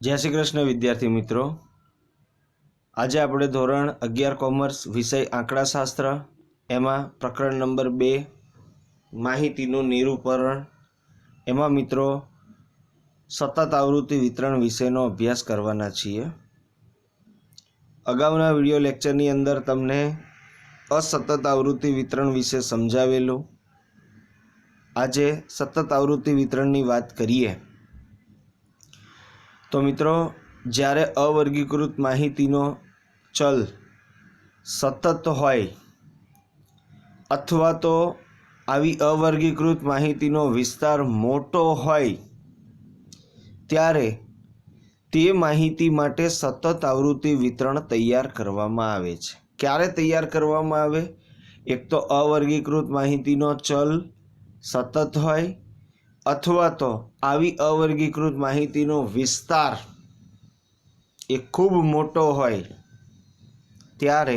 जय श्री कृष्ण विद्यार्थी मित्रों। आज આપણે ધોરણ 11 કોમર્સ વિષય આંકડાશાસ્ત્ર એમાં પ્રકરણ નંબર 2 માહિતીનું નિરૂપણ એમાં મિત્રો સતત આવૃત્તિ વિતરણ વિષયનો અભ્યાસ કરવાના છીએ। અગાઉના વિડિયો લેક્ચરની અંદર તમને અસતત આવૃત્તિ વિતરણ વિશે સમજાવેલું। આજે સતત આવૃત્તિ વિતરણની વાત કરીએ तो मित्रों, જ્યારે અવર્ગીકૃત માહિતીનો ચલ સતત હોય અથવા તો આવી અવર્ગીકૃત માહિતીનો વિસ્તાર મોટો હોય ત્યારે તે માહિતી માટે સતત આવૃત્તિ વિતરણ તૈયાર કરવામાં આવે છે। ક્યારે તૈયાર કરવામાં આવે? એક તો અવર્ગીકૃત માહિતીનો ચલ સતત હોય अथवा तो आवी अवर्गीकृत माहितीनो विस्तार ए खूब मोटो होय त्यारे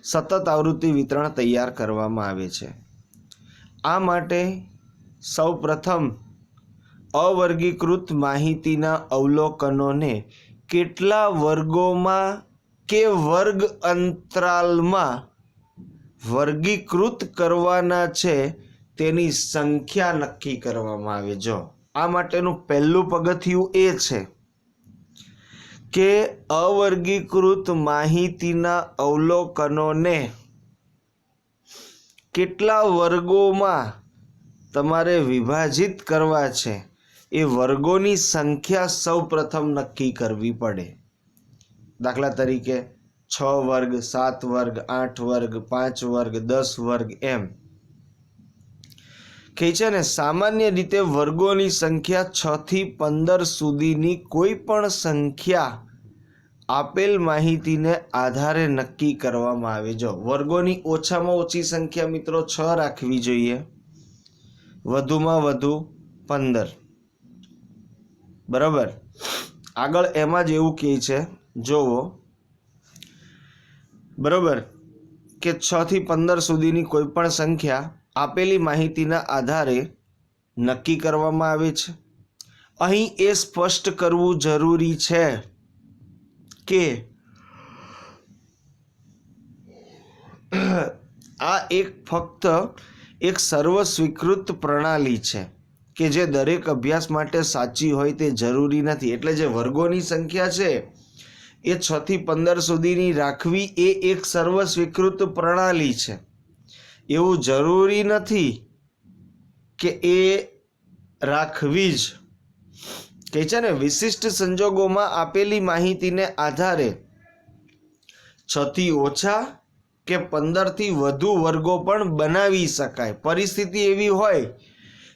सतत आवृत्ति वितरण तैयार करवामां आवे छे। आ माटे सौ प्रथम अवर्गीकृत माहितीना अवलोकनोने केटला वर्गोमां के वर्ग अंतरालमां वर्गीकृत करवाना छे तेनी संख्या नक्की करवामां आवे। जो आ माटेनुं पहेલું પગથિયું ए छे के अवर्गीकृत माहितीना अवलोकनोने केटला वर्गोमां तमारे विभाजित करवा छे ए वर्गोनी संख्या सौ प्रथम नक्की करवी पड़े। दाखला तरीके 6 वर्ग, 7 वर्ग, 8 वर्ग, 5 वर्ग, 10 वर्ग एम कहे छे ने। सामान्य रीते वर्गोनी संख्या 6 થી 15 सुधीनी कोई पण संख्या आपेल माहिती ने आधारे नक्की करवामां आवे। जो वर्गोनी ओछामां ओછી संख्या मित्रों 6 राखवी जोईए, वधुमां वधु 15। बराबर। आगळ एमां ज एवुं कहे छे, जोवो बराबर के 6 થી 15 सुधीनी कोई पण संख्या आपेली माहितीना आधारे नक्की करवामां आवे छे। अहीं ए स्पष्ट करवुं जरूरी छे के आ एक फक्त एक सर्वस्वीकृत प्रणाली छे के जे दरेक अभ्यास माटे साची होय ते जरूरी नथी। एटले जे वर्गोनी संख्या छे ए 6 થી 15 सुधीनी राखवी ए एक सर्वस्वीकृत प्रणाली छे। એવું જરૂરી નથી કે એ રાખવી જ। કહે છે ને, વિશિષ્ટ સંજોગોમાં આપેલી માહિતીને આધારે 6 થી ઓછા કે 15 થી વધુ વર્ગો પણ બનાવી શકાય। પરિસ્થિતિ એવી હોય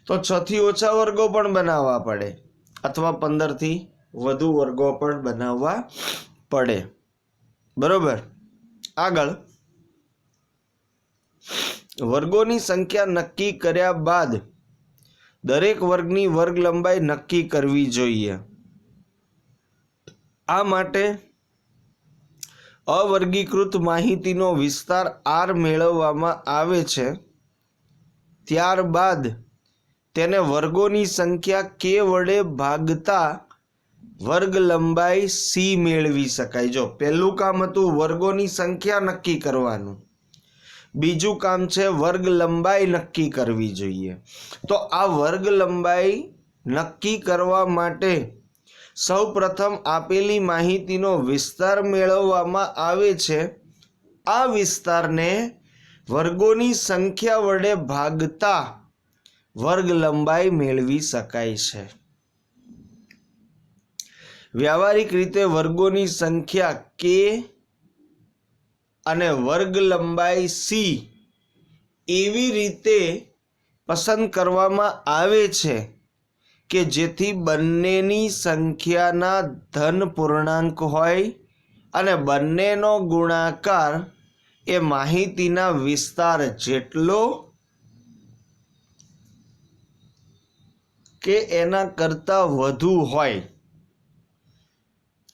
તો 6 થી ઓછા વર્ગો પણ બનાવવા પડે અથવા 15 થી વધુ વર્ગો પણ બનાવવા પડે। બરોબર। આગળ वर्गोनी संख्या नक्की कर्या बाद दरेक वर्गनी वर्ग लंबाई नक्की करवी जोईए। आ माटे अवर्गीकृत माहितीनो विस्तार आर मेळववामां आवे छे, त्यारबाद तेने वर्गोनी संख्या के वडे भागता वर्ग लंबाई सी मेळवी शकाय। जो पहेલું काम हतुं वर्गोनी संख्या नक्की करवानुं, बीजू काम छे वर्ग लंबाई नक्की करवी जोईए। तो आ वर्ग लंबाई नक्की करवा माटे सौ प्रथम आपेली माहितीनो विस्तार मेळववामां आवे छे। आ विस्तारने वर्गोनी संख्या वडे भागता वर्ग लंबाई मेळवी शकाय छे। व्यावहारिक रीते वर्गोनी संख्या के અને વર્ગ લંબાઈ सी એવી રીતે પસંદ કરવામાં આવે છે કે જેથી બંનેની સંખ્યાના ધન પૂર્ણાંક હોય અને બંનેનો ગુણાકાર એ માહિતીના વિસ્તાર જેટલો કે એના કરતા વધુ હોય।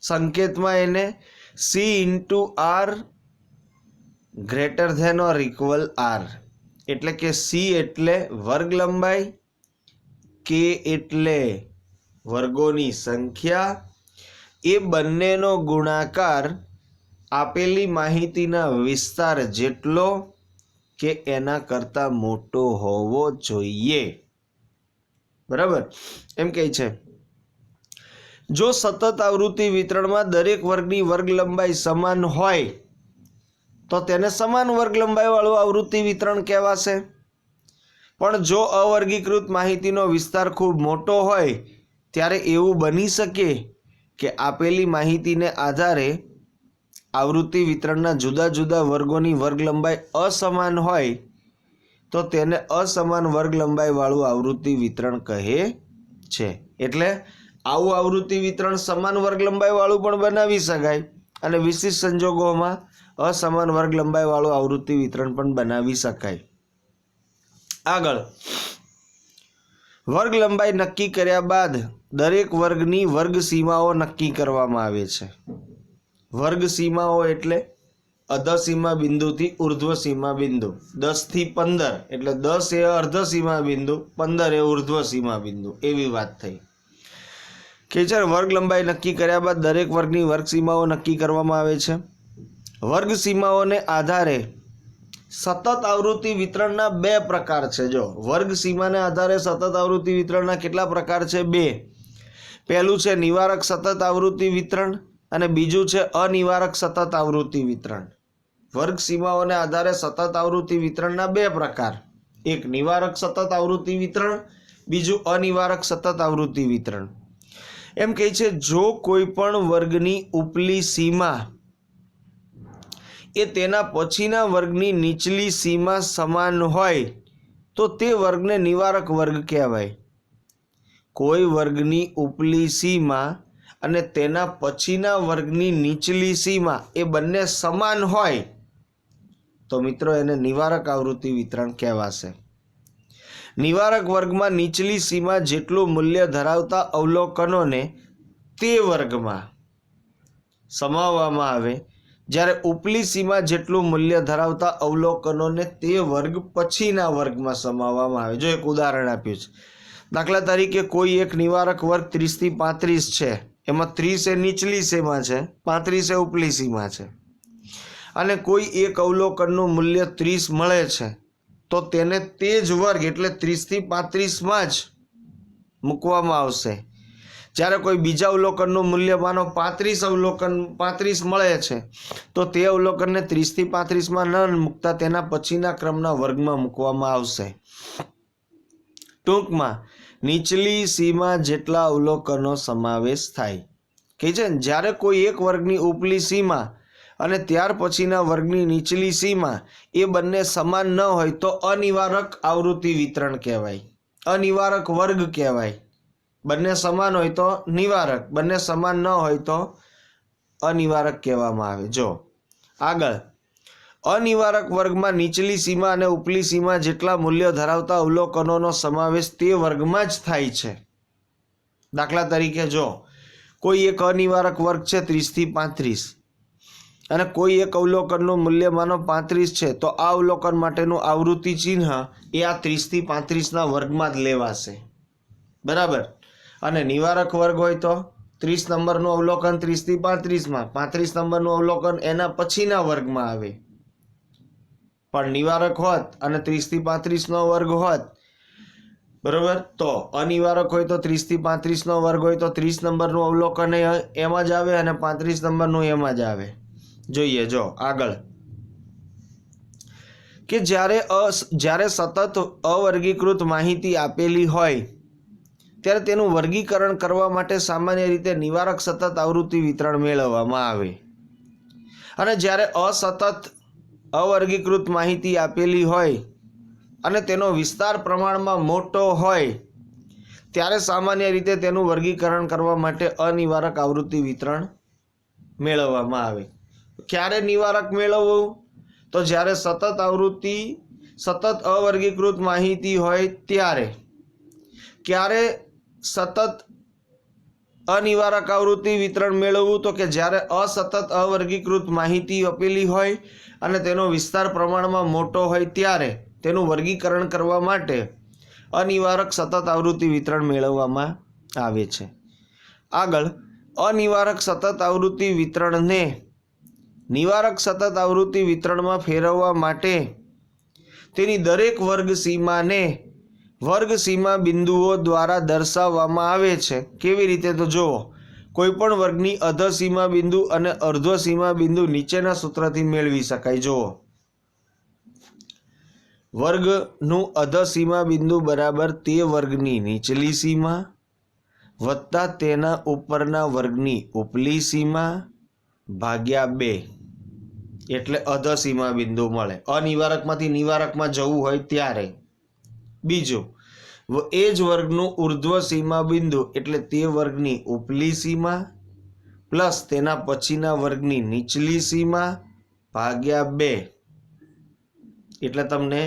સંકેતમાં એને C × R ग्रेटर देन और इक्वल आर एटले के सी एटले वर्ग लंबाई, के एटले वर्गोनी संख्या એ બંનેનો ગુણાકાર આપેલી માહિતીના વિસ્તાર જેટલો કે એના કરતાં મોટો હોવો જોઈએ. બરાબર. એમ કહે છે જો સતત આવૃત્તિ વિતરણમાં દરેક વર્ગની વર્ગ લંબાઈ સમાન હોય તો તેને સમાન વર્ગ લંબાઈવાળું આવૃત્તિ વિતરણ કહેવાશે. પણ જો અવર્ગીકૃત માહિતીનો વિસ્તાર ખૂબ મોટો હોય ત્યારે એવું બની શકે કે આપેલી માહિતીને આધારે આવૃત્તિ વિતરણના જુદા જુદા વર્ગોની વર્ગ લંબાઈ અસમાન હોય તો તેને અસમાન વર્ગ લંબાઈવાળું આવૃત્તિ વિતરણ કહે છે. એટલે આવું આવૃત્તિ વિતરણ સમાન વર્ગ લંબાઈવાળું પણ બનાવી શકાય અને વિશિષ્ટ સંજોગોમાં અસમાન વર્ગ લંબાઈવાળું આવૃત્તિ વિતરણ પણ બનાવી શકાય. આગળ, વર્ગ લંબાઈ નક્કી કર્યા બાદ દરેક વર્ગની વર્ગ સીમાઓ નક્કી કરવામાં આવે છે. વર્ગ સીમાઓ એટલે અધઃ સીમા બિંદુથી ઉર્ધ્વ સીમા બિંદુ. 10 થી 15 એટલે 10 એ અર્ધ સીમા બિંદુ, 15 એ ઉર્ધ્વ સીમા બિંદુ. એવી વાત થઈ કે જ્યારે વર્ગ લંબાઈ નક્કી કર્યા બાદ દરેક વર્ગની વર્ગ સીમાઓ નક્કી કરવામાં આવે છે. વર્ગ સીમાઓને આધારે સતત આવૃત્તિ વિતરણના 2 પ્રકાર છે. જો વર્ગ સીમાને આધારે સતત આવૃત્તિ વિતરણના કેટલા પ્રકાર છે? 2. પહેલું છે નિવારક સતત આવૃત્તિ વિતરણ અને બીજું છે અનિવારક સતત આવૃત્તિ વિતરણ. વર્ગ સીમાઓને આધારે સતત આવૃત્તિ વિતરણના 2 પ્રકાર, એક નિવારક સતત આવૃત્તિ વિતરણ, બીજું અનિવારક સતત આવૃત્તિ વિતરણ. એમ કહે છે જો કોઈ પણ વર્ગની ઉપલી સીમા એ તેના પછીના વર્ગની નીચલી સીમા સમાન હોય તો તે વર્ગને નિવારક વર્ગ કહેવાય. કોઈ વર્ગની ઉપલી સીમા અને તેના પછીના વર્ગની નીચલી સીમા એ બંને સમાન હોય તો મિત્રો એને નિવારક આવૃત્તિ વિતરણ કહેવાશે. નિવારક વર્ગમાં નીચલી સીમા જેટલું મૂલ્ય ધરાવતા અવલોકનોને તે વર્ગમાં સમાવવામાં આવે, જ્યારે ઉપલી સીમા જેટલું મૂલ્ય ધરાવતા અવલોકનોને તે વર્ગ પછીના વર્ગમાં સમાવવામાં આવે. જો એક ઉદાહરણ આપ્યું છે. દાખલા તરીકે કોઈ એક નિવારક વર્ગ 30 થી 35 છે, એમાં 30 એ નીચલી સીમા છે, 35 એ ઉપલી સીમા છે, અને કોઈ એક અવલોકનનું મૂલ્ય 30 મળે છે તો તેને તે જ વર્ગ એટલે 30 થી 35માં જ મૂકવામાં આવશે. જ્યારે કોઈ બીજા અવલોકનનું મૂલ્ય માનો 35 મળે છે તો તે અવલોકનને 30 થી 35માં ન મૂકતા તેના પછીના ક્રમના વર્ગમાં મૂકવામાં આવશે. ટૂંકમાં નીચલી સીમા જેટલા અવલોકનો સમાવેશ થાય. કે છે ને, જ્યારે કોઈ એક વર્ગની ઉપલી સીમા અને ત્યાર પછીના વર્ગની નીચલી સીમા એ બંને સમાન ન હોય તો અનિવારક આવૃત્તિ વિતરણ કહેવાય, અનિવારક વર્ગ કહેવાય. બંને સમાન હોય તો નિવારક, બંને સમાન ન હોય તો અનિવારક કહેવામાં આવે. જો આગળ, અનિવારક વર્ગમાં નીચલી સીમા અને ઉપલી સીમા જેટલા મૂલ્ય ધરાવતા અવલોકનોનો સમાવેશ તે વર્ગમાં જ થાય છે. દાખલા તરીકે જો કોઈ એક અનિવારક વર્ગ છે 30 થી 35 અને કોઈ એક અવલોકનનું મૂલ્ય માનો 35 છે તો આ અવલોકન માટેનું આવૃત્તિ ચિહ્ન એ આ 30 થી 35ના વર્ગમાં જ લેવાશે. બરાબર. અને નિવારક વર્ગ હોય તો 30 નંબરનું અવલોકન 30 થી 35માં, 35 નંબરનું અવલોકન એના પછીના વર્ગમાં આવે. પણ નિવારક હોત અને 30 થી 35નો વર્ગ હોત, બરોબર, તો અનિવારક હોય તો 30 થી 35નો વર્ગ હોય તો 30 નંબરનું અવલોકન એમાં જ આવે અને 35 નંબરનું એમાં જ આવે. જોઈએ જો આગળ કે જ્યારે સતત અવર્ગીકૃત માહિતી આપેલી હોય ત્યારે તેનું વર્ગીકરણ કરવા માટે સામાન્ય રીતે નિવારક સતત આવૃત્તિ વિતરણ મેળવવામાં આવે, અને જ્યારે અસતત અવર્ગીકૃત માહિતી આપેલી હોય અને તેનો વિસ્તાર પ્રમાણમાં મોટો હોય ત્યારે સામાન્ય રીતે તેનું વર્ગીકરણ કરવા માટે અનિવારક આવૃત્તિ વિતરણ મેળવવામાં આવે. ક્યારે નિવારક મેળવવું? તો જ્યારે સતત અવર્ગીકૃત માહિતી હોય ત્યારે. ક્યારે સતત અનિવારક આવૃત્તિ વિતરણ મેળવવું? તો કે જ્યારે અસતત અવર્ગીકૃત માહિતી આપેલી હોય અને તેનો વિસ્તાર પ્રમાણમાં મોટો હોય ત્યારે તેનું વર્ગીકરણ કરવા માટે અનિવારક સતત આવૃત્તિ વિતરણ મેળવવામાં આવે છે. આગળ, અનિવારક સતત આવૃત્તિ વિતરણને નિવારક સતત આવૃત્તિ વિતરણમાં ફેરવવા માટે તેની દરેક વર્ગ સીમાને વર્ગ સીમા બિંદુઓ દ્વારા દર્શાવવામાં આવે છે. કેવી રીતે? તો જુઓ, કોઈપણ વર્ગની અધ સીમા બિંદુ અને અર્ધ સીમા બિંદુ નીચેના સૂત્રથી મેળવી શકાય. જુઓ, વર્ગનું અધ સીમા બિંદુ બરાબર તે વર્ગની નીચલી સીમા વત્તા તેના ઉપરના વર્ગની ઉપલી સીમા ભાગ્યા 2, એટલે અધ સીમા બિંદુ મળે. અનિવારકમાંથી નિવારકમાં જવું હોય ત્યારે. બીજું, એ જ વર્ગનું ઉર્ધ્વ સીમા બિંદુ એટલે તે વર્ગની ઉપલી સીમા પ્લસ તેના પછીના વર્ગની નીચલી સીમા ભાગ્યા 2, એટલે તમને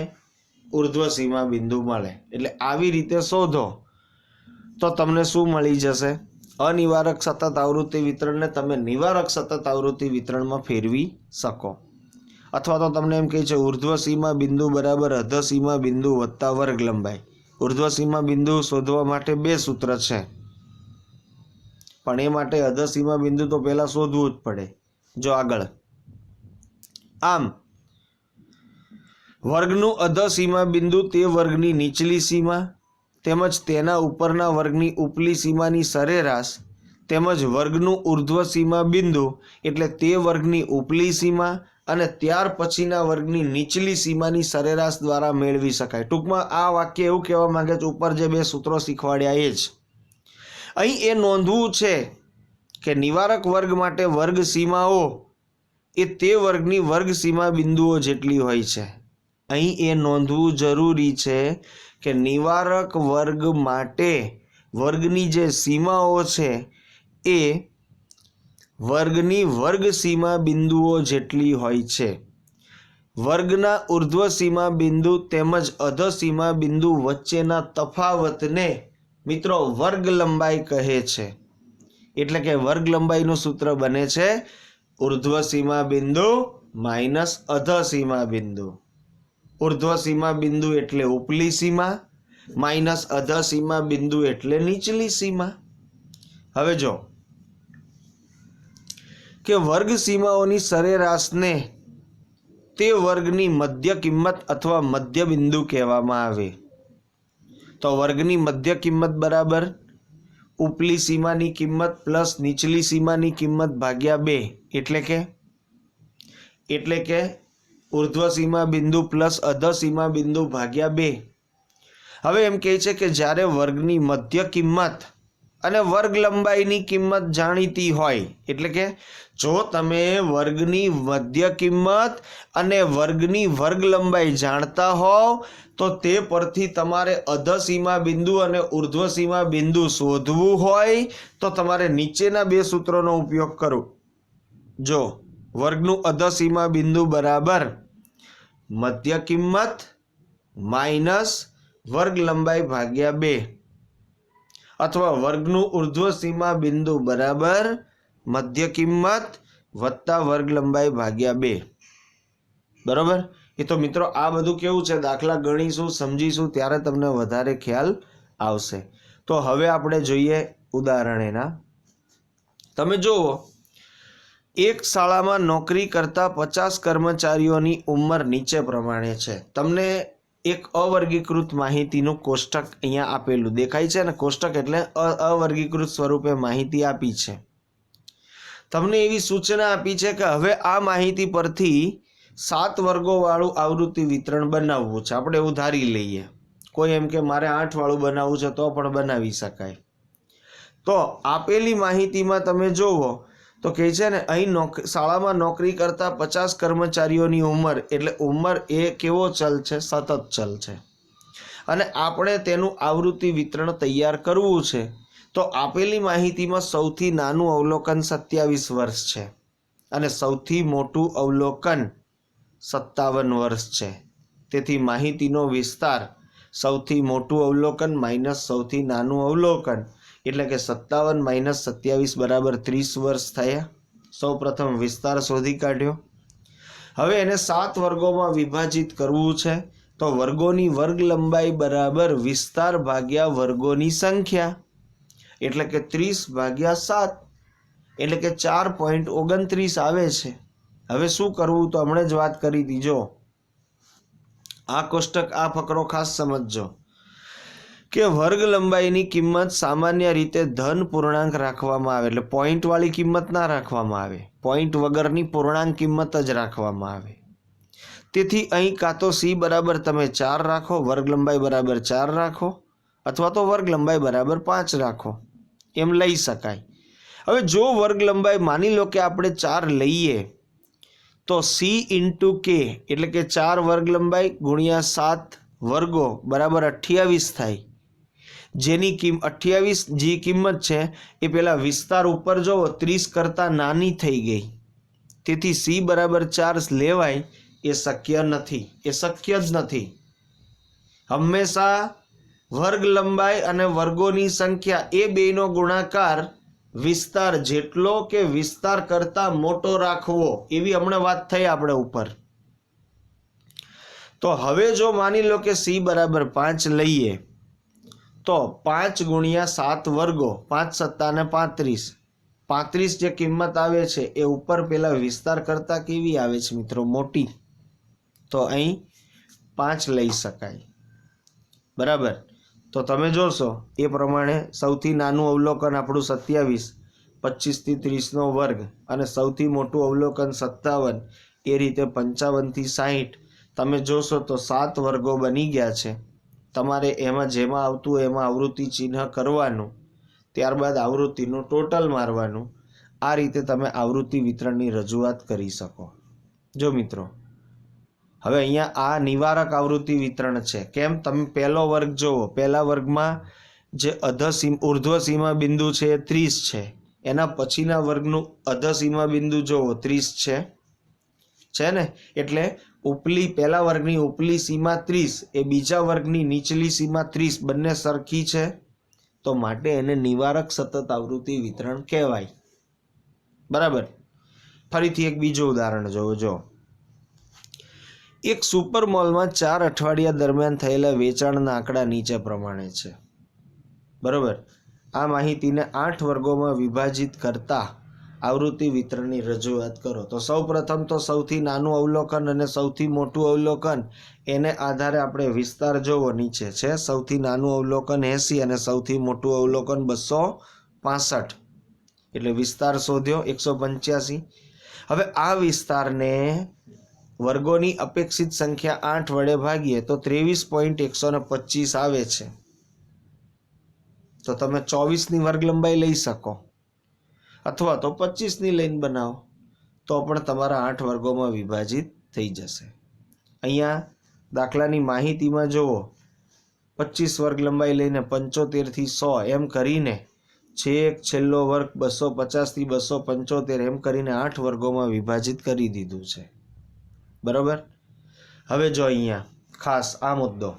ઉર્ધ્વ સીમા બિંદુ મળે. એટલે આવી રીતે શોધો તો તમને શું મળી જશે? અનિવારક સતત આવૃત્તિ વિતરણને તમે નિવારક સતત આવૃત્તિ વિતરણમાં ફેરવી શકો. અથવા તો તમને એમ કહે છે ઉર્ધ્વ સીમા બિંદુ બરાબર અધ સીમા બિંદુ વત્તા વર્ગ લંબાઈ. ઉર્ધ્વ સીમા બિંદુ શોધવા માટે 2 સૂત્ર છે, પણ એ માટે અધ સીમા બિંદુ તો પહેલાં શોધવું જ પડે. જો આગળ, આમ વર્ગનું અધ સીમા બિંદુ તે વર્ગની નીચલી સીમા તેમજ તેના ઉપરના વર્ગની ઉપલી સીમાની સરેરાશ તેમજ વર્ગનું ઉર્ધ્વ સીમા બિંદુ એટલે તે વર્ગની ઉપલી સીમા અને ત્યાર પછીના વર્ગની નીચલી સીમાની સરેરાશ દ્વારા મેળવી શકાય. ટૂંકમાં આ વાક્ય એવું કહેવા માંગે છે, ઉપર જે 2 સૂત્રો શીખવાડ્યા એ જ. અહીં એ નોંધવું છે કે નિવારક વર્ગ માટે વર્ગ સીમાઓ એ તે વર્ગની વર્ગ સીમા બિંદુઓ જેટલી હોય છે. અહીં એ નોંધવું જરૂરી છે કે નિવારક વર્ગ માટે વર્ગની જે સીમાઓ છે એ વર્ગની વર્ગ સીમા બિંદુઓ જેટલી હોય છે. વર્ગના ઉર્ધ્વ સીમા બિંદુ તેમજ અધ સીમા બિંદુ વચ્ચેના તફાવતને મિત્રો વર્ગ લંબાઈ કહે છે. એટલે કે વર્ગ લંબાઈનું સૂત્ર બને છે ઉર્ધ્વ સીમા બિંદુ માઇનસ અધ સીમા બિંદુ. ઉર્ધ્વ સીમા બિંદુ એટલે ઉપલી સીમા માઇનસ અધ સીમા બિંદુ એટલે નીચલી સીમા. હવે જો કે વર્ગ સીમાઓની સરેરાશને તે વર્ગની મધ્ય કિંમત અથવા મધ્ય બિંદુ કહેવામાં આવે. તો વર્ગની મધ્ય કિંમત બરાબર ઉપલી સીમાની કિંમત પ્લસ નીચલી સીમાની કિંમત ભાગ્યા 2, એટલે કે ઉર્ધ્વ સીમા બિંદુ પ્લસ અધ સીમા બિંદુ ભાગ્યા 2. હવે એમ કહે છે કે જ્યારે વર્ગની મધ્ય કિંમત અને વર્ગ લંબાઈની કિંમત જાણીતી હોય, એટલે કે જો તમે વર્ગની મધ્ય કિંમત અને વર્ગની વર્ગ લંબાઈ જાણતા હોવ તો તે પરથી તમારે અધ સીમા બિંદુ અને ઉર્ધ્વ સીમા બિંદુ શોધવું હોય તો તમારે નીચેના 2 સૂત્રોનો ઉપયોગ કરો. જો વર્ગનું અધ સીમા બિંદુ બરાબર મધ્ય કિંમત માઇનસ વર્ગ લંબાઈ ભાગ્યા 2 અથવા વર્ગનું ઉર્ધ્વ સીમા બિંદુ બરાબર મધ્ય કિંમત વત્તા વર્ગ લંબાઈ ભાગ્યા 2. બરાબર? એ તો મિત્રો આ બધું કેવું છે, દાખલા ગણીશું સમજીશું ત્યારે તમને વધારે ખ્યાલ આવશે. તો હવે આપણે જોઈએ ઉદાહરણ એના. તમે જુઓ, એક શાળામાં નોકરી કરતા 50 કર્મચારીઓની ઉંમર નીચે પ્રમાણે છે. તમને એક અવર્ગીકૃત માહિતીનું કોષ્ટક અહીંયા આપેલું દેખાય છે ને, કોષ્ટક એટલે અવર્ગીકૃત સ્વરૂપે માહિતી આપી છે. તમને એવી સૂચના આપી છે કે હવે આ માહિતી પરથી 7 વર્ગોવાળું આવૃત્તિ વિતરણ બનાવવું છે. આપણે એવું ધારી લઈએ. કોઈ એમ કે મારે 8 વાળું બનાવવું છે તો પણ બનાવી શકાય. તો આપેલી માહિતીમાં તમે જુઓ તો કહે છે ને અહીં શાળામાં નોકરી કરતા 50 કર્મચારીઓની ઉંમર, એટલે ઉંમર એ કેવો ચલ છે? સતત ચલ છે. અને આપણે તેનું આવૃત્તિ વિતરણ તૈયાર કરવું છે. તો આપેલી માહિતીમાં સૌથી નાનું અવલોકન 27 વર્ષ છે અને સૌથી મોટું અવલોકન 57 વર્ષ છે. તેથી માહિતીનો વિસ્તાર સૌથી મોટું અવલોકન માઇનસ સૌથી નાનું અવલોકન એટલે કે 57 માઇનસ 27 બરાબર 30 વર્ષ થયા. સૌ પ્રથમ વિસ્તાર શોધી કાઢ્યો. હવે એને 7 વર્ગોમાં વિભાજિત કરવું છે. તો વર્ગોની વર્ગ લંબાઈ બરાબર વિસ્તાર ભાગ્યા વર્ગોની સંખ્યા, એટલે કે 30 ભાગ્યા 7. એટલે કે 4.29 આવે છે. હવે શું કરવું તો હમણાં જ વાત કરી હતી. જો આ કોષ્ટક, આ ફકરો ખાસ સમજજો કે વર્ગ લંબાઈની કિંમત સામાન્ય રીતે ધન પૂર્ણાંક રાખવામાં આવે, એટલે પોઈન્ટવાળી કિંમત ના રાખવામાં આવે, પોઈન્ટ વગરની પૂર્ણાંક કિંમત જ રાખવામાં આવે. તેથી અહીં કાં તો સી બરાબર તમે 4 રાખો, વર્ગ લંબાઈ બરાબર 4 રાખો, અથવા તો વર્ગ લંબાઈ બરાબર 5 રાખો, એમ લઈ શકાય. હવે જો વર્ગ લંબાઈ માની લો કે આપણે 4 લઈએ તો સી ઇન્ટુ કે એટલે કે 4 વર્ગ લંબાઈ ગુણ્યા 7 વર્ગો બરાબર 28 થાય. જેની 28 જે કિંમત છે એ પેલા વિસ્તાર ઉપર જોવો 30 કરતાં નાની થઈ ગઈ. તેથી સી બરાબર 4 લેવાય એ શક્ય નથી, એ શક્ય જ નથી. હંમેશા વર્ગ લંબાઈ અને વર્ગોની સંખ્યા એ બેનો ગુણાકાર વિસ્તાર જેટલો કે વિસ્તાર કરતાં મોટો રાખવો, એવી હમણાં વાત થઈ આપણે ઉપર. તો હવે જો માની લો કે સી બરાબર 5 લઈએ તો 5 ગુણ્યા 7 વર્ગો, 5 સત્તા ને 35, 35 જે કિંમત આવે છે એ ઉપર પેલા વિસ્તાર કરતાં કેવી આવે છે મિત્રો? મોટી. તો અહીં 5 લઈ શકાય. બરાબર. તો તમે જોશો એ પ્રમાણે સૌથી નાનું અવલોકન આપણું 27, 25 થી 30નો વર્ગ, અને સૌથી મોટું અવલોકન 57, એ રીતે 55 થી 60. તમે જોશો તો 7 વર્ગો બની ગયા છે. તમારે એમાં જેમાં આવતું હોય એમાં આવૃત્તિ ચિહ્ન કરવાનું, ત્યારબાદ આવૃત્તિનું ટોટલ મારવાનું. આ રીતે તમે આવૃત્તિ વિતરણની રજૂઆત કરી શકો. જો મિત્રો હવે અહીંયા આ નિવારક આવૃત્તિ વિતરણ છે. કેમ? તમે પહેલો વર્ગ જુઓ, પહેલા વર્ગમાં જે ઉર્ધ્વ સીમા બિંદુ છે એ 30 છે. એના પછીના વર્ગનું અધઃ સીમા બિંદુ જુઓ 30 છે ને? એટલે પહેલા વર્ગની ઉપલી સીમા 30, એ બીજા વર્ગની નીચલી સીમા 30, બંને સરખી છે. તો માટે એને નિવારક સતત આવૃત્તિ વિતરણ કહેવાય. બરાબર. ફરીથી એક બીજું ઉદાહરણ જો એક સુપર મોલમાં 4 અઠવાડિયા દરમિયાન થયેલા વેચાણના આંકડા નીચે પ્રમાણે છે. બરાબર. આ માહિતીને 8 વર્ગોમાં વિભાજિત કરતા આવૃત્તિ વિતરણની રજૂઆત કરો. તો સૌ પ્રથમ તો સૌથી નાનું અવલોકન અને સૌથી મોટું અવલોકન, એને આધારે આપણે વિસ્તાર જોવો નીચે છે. સૌથી નાનું અવલોકન 80 અને સૌથી મોટું અવલોકન 265, એટલે વિસ્તાર શોધ્યો 185. હવે આ વિસ્તારને વર્ગોની અપેક્ષિત સંખ્યા 8 વડે ભાગીએ તો 23.125 આવે છે. તો તમે 24ની વર્ગ લંબાઈ લઈ શકો, અથવા તો 25ની લઈને બનાવો, તો પણ તમારા 8 વર્ગોમાં વિભાજિત થઈ જશે. અહીંયા દાખલાની માહિતીમાં જુઓ, 25 વર્ગ લંબાઈ લઈને 75 થી 100 એમ કરીને છેલ્લો વર્ગ 250 થી 275 એમ કરીને 8 વર્ગોમાં વિભાજિત કરી દીધું છે. બરાબર. હવે જો અહીંયા ખાસ આ મુદ્દો,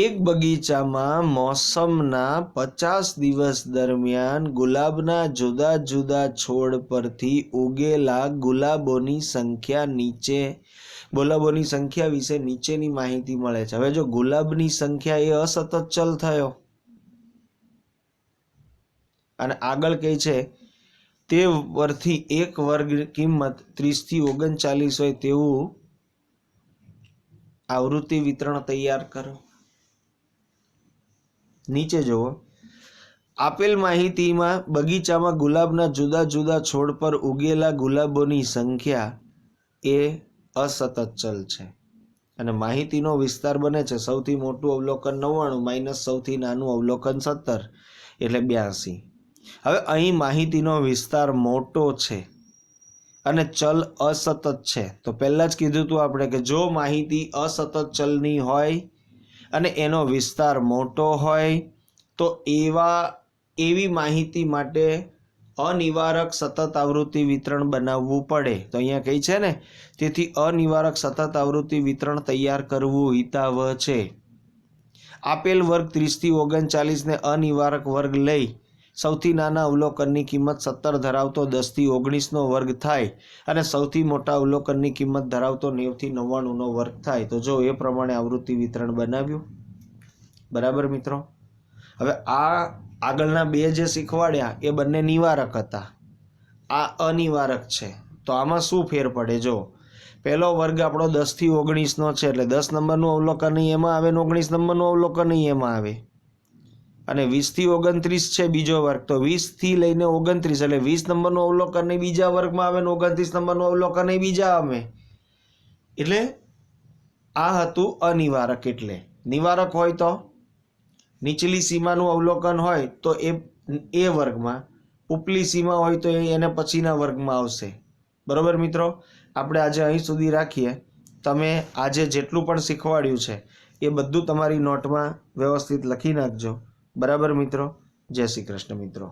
એક બગીચામાં મોસમના 50 દિવસ દરમિયાન ગુલાબના જુદા જુદા છોડ પરથી ઉગેલા ગુલાબોની સંખ્યા વિશે નીચેની માહિતી મળે છે. હવે જો ગુલાબની સંખ્યા એ અસતત ચલ થયો, અને આગળ કહે છે તે પરથી એક વર્ગ કિંમત 30 થી 39 હોય તેવું આવૃત્તિ વિતરણ તૈયાર કરો. નીચે જુઓ, આપેલ માહિતીમાં બગીચામાં ગુલાબના જુદા જુદા છોડ પર ઉગેલા ગુલાબોની સંખ્યા એ અસતત ચલ છે, અને માહિતીનો વિસ્તાર બને છે સૌથી મોટું અવલોકન 99 માઇનસ સૌથી નાનું અવલોકન 17, એટલે 82. હવે અહીં માહિતીનો વિસ્તાર મોટો છે અને ચલ અસતત છે. તો પહેલાં જ કીધું હતું આપણે કે જો માહિતી અસતત ચલની હોય અને એનો વિસ્તાર મોટો હોય તો એવી માહિતી માટે અનિવારક સતત આવૃત્તિ વિતરણ બનાવવું પડે. તો અહીંયા કહી છે ને, તેથી અનિવારક સતત આવૃત્તિ વિતરણ તૈયાર કરવું હિતાવહ છે. આપેલ વર્ગ 30 થી 39 ને અનિવારક વર્ગ લઈ સૌથી નાના અવલોકનની કિંમત 17 ધરાવતો 10 થી 19નો વર્ગ થાય, અને સૌથી મોટા અવલોકનની કિંમત ધરાવતો 90 થી 99નો વર્ગ થાય. તો જો એ પ્રમાણે આવૃત્તિ વિતરણ બનાવ્યું. બરાબર મિત્રો. હવે આ આગળના બે જે શીખવાડ્યા એ બંને નિવારક હતા, આ અનિવારક છે. તો આમાં શું ફેર પડે? જો પહેલો વર્ગ આપણો 10 થી 19નો છે, એટલે 10 નંબરનું અવલોકન એમાં આવે ને 19 નંબરનું અવલોકન એમાં આવે. અને 20 થી 29 છે બીજો વર્ગ, તો 20 થી લઈને 29 એટલે 20 નંબરનું અવલોકન બીજા વર્ગમાં આવે ને 29 નંબરનું અવલોકન બીજા આવે. એટલે આ હતું અનિવારક. એટલે નિવારક હોય તો નીચલી સીમાનું અવલોકન હોય તો એ વર્ગમાં, ઉપલી સીમા હોય તો એને પછીના વર્ગમાં આવશે. બરાબર મિત્રો, આપણે આજે અહીં સુધી રાખીએ. તમે આજે જેટલું પણ શીખવાડ્યું છે એ બધું તમારી નોટમાં વ્યવસ્થિત લખી નાખજો. બરાબર મિત્રો, જય શ્રી કૃષ્ણ મિત્રો.